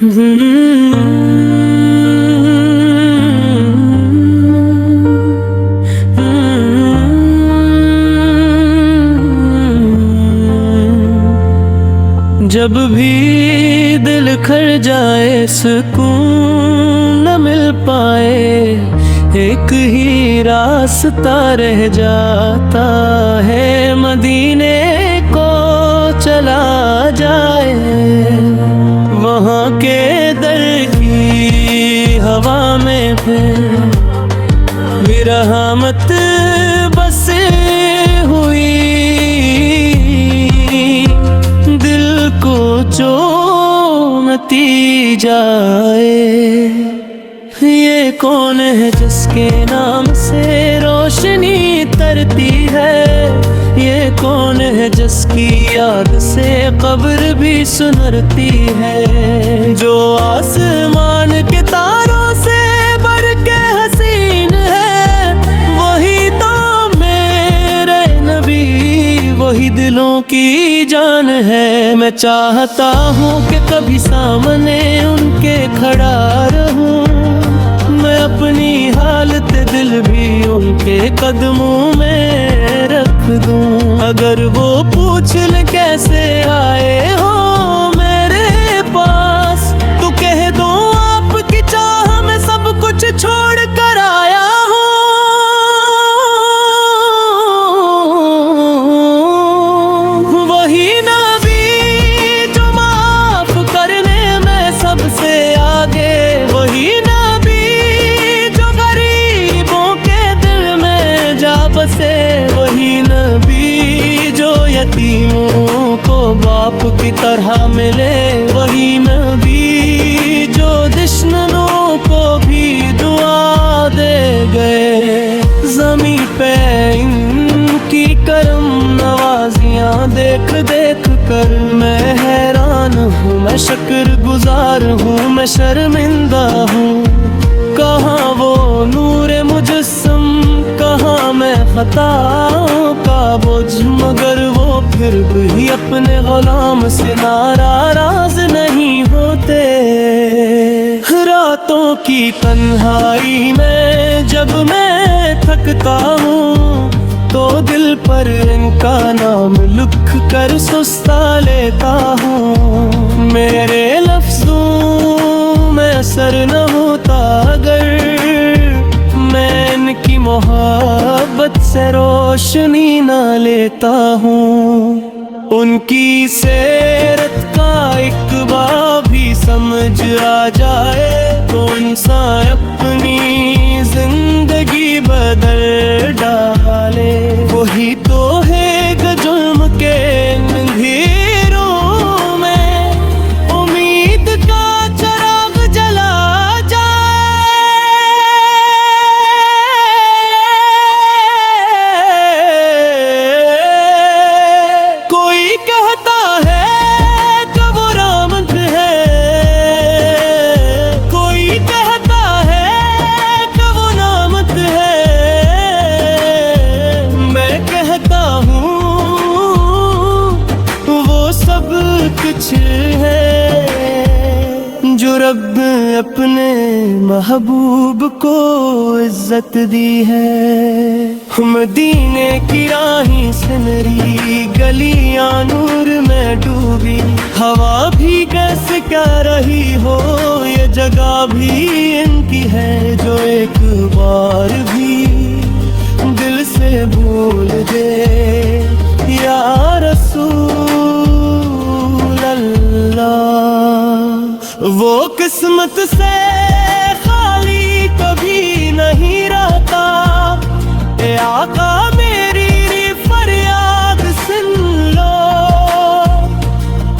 جب بھی دل کھر جائے سکون نہ مل پائے، ایک ہی راستہ رہ جاتا ہے، مدینے کو چلا جائے۔ وہاں کے در کی ہوا میں پھر رحمت بسے ہوئی، دل کو چومتی جائے۔ یہ کون ہے جس کے نام سے روشنی ترتی ہے؟ یہ کون ہے جس کی یاد سے قبر بھی سنرتی ہے؟ جو آسمان کے تاروں سے بڑھ کے حسین ہے، وہی تو میرے نبی، وہی دلوں کی جان ہے۔ میں چاہتا ہوں کہ کبھی سامنے ان کے کھڑا رہوں، میں اپنی حالت دل بھی ان کے قدموں میں رکھ دوں۔ اگر وہ پوچھ لیں کیسے آئے ہو میرے پاس، تو کہہ دو آپ کی چاہ میں سب کچھ چھوڑ کر آیا ہوں۔ وہی نبی جو معاف کرنے میں سب سے آگے، وہی وہی نبی جو یتیموں کو باپ کی طرح ملے، وہی نبی جو دشمنوں کو بھی دعا دے گئے۔ زمین پہ ان کی کرم نوازیاں دیکھ دیکھ کر میں حیران ہوں، میں شکر گزار ہوں، میں شرمندہ ہوں۔ کہاں وہ نور مجسم، کہاں میں خطاؤں کا بوجھ، مگر وہ پھر بھی اپنے غلام سے ناراض نہیں ہوتے۔ راتوں کی تنہائی میں جب میں تھکتا ہوں، تو دل پر ان کا نام لکھ کر سستا لیتا ہوں۔ میرے لفظوں میں اثر نہ ہوتا اگر میں ان کی محبت سے روشنی نہ لیتا ہوں۔ ان کی سیرت کا ایک باب بھی سمجھ آ جائے، تو انسان اپنی زندگی بدل ڈالے۔ وہی تو ہے جرم کے اندھیروں میں امید کا چراغ جلا ہے جو رب اپنے محبوب کو عزت دی ہے۔ مدینے کی راہیں سنری گلیاں نور میں ڈوبی، ہوا بھی گیس کیا رہی ہو، یہ جگہ بھی ان کی ہے جو ایک بار بھی دل سے بھول دے۔ یا رسول وہ قسمت سے خالی کبھی نہیں رہتا، اے آقا میری فریاد سن لو۔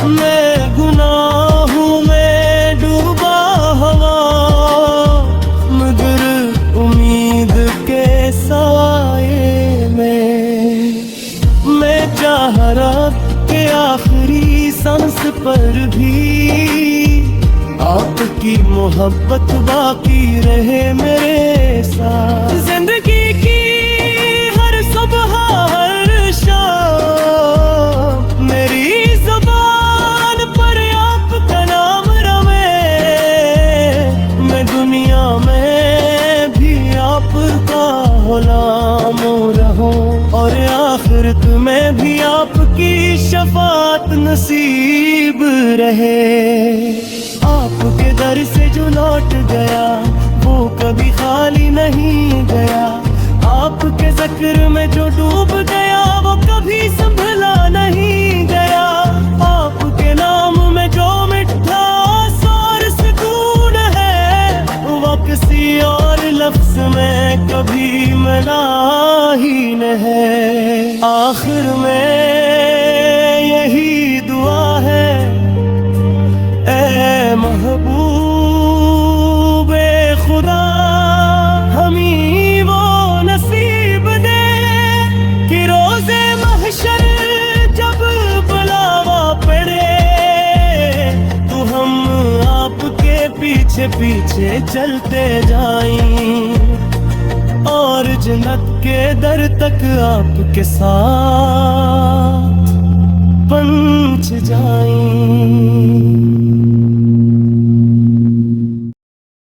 میں گناہوں میں ڈوبا ہوا، مگر امید کے سائے میں چاہ رہا کہ آخری سانس پر بھی آپ کی محبت باقی رہے میرے ساتھ۔ زندگی کی ہر صبح ہر شام میری زبان پر آپ کا نام روے، غلام رہو اور آخرت میں بھی آپ کی شفاعت نصیب رہے۔ آپ کے در سے جو لوٹ گیا وہ کبھی خالی نہیں گیا، آپ کے ذکر میں جو ڈوب گیا وہ کبھی سنبھلا نہیں گیا، آپ کے نام میں جو مٹھاس اور سکون ہے وہ کسی اور لفظ میں کبھی ملا ہی نہیں۔ آخر میں یہی دعا ہے، اے محبوب خدا ہمیں وہ نصیب دے کہ روز محشر جب بلاوا پڑے تو ہم آپ کے پیچھے پیچھے چلتے جائیں اور جنت کے در تک آپ کے ساتھ پہنچ جائیں۔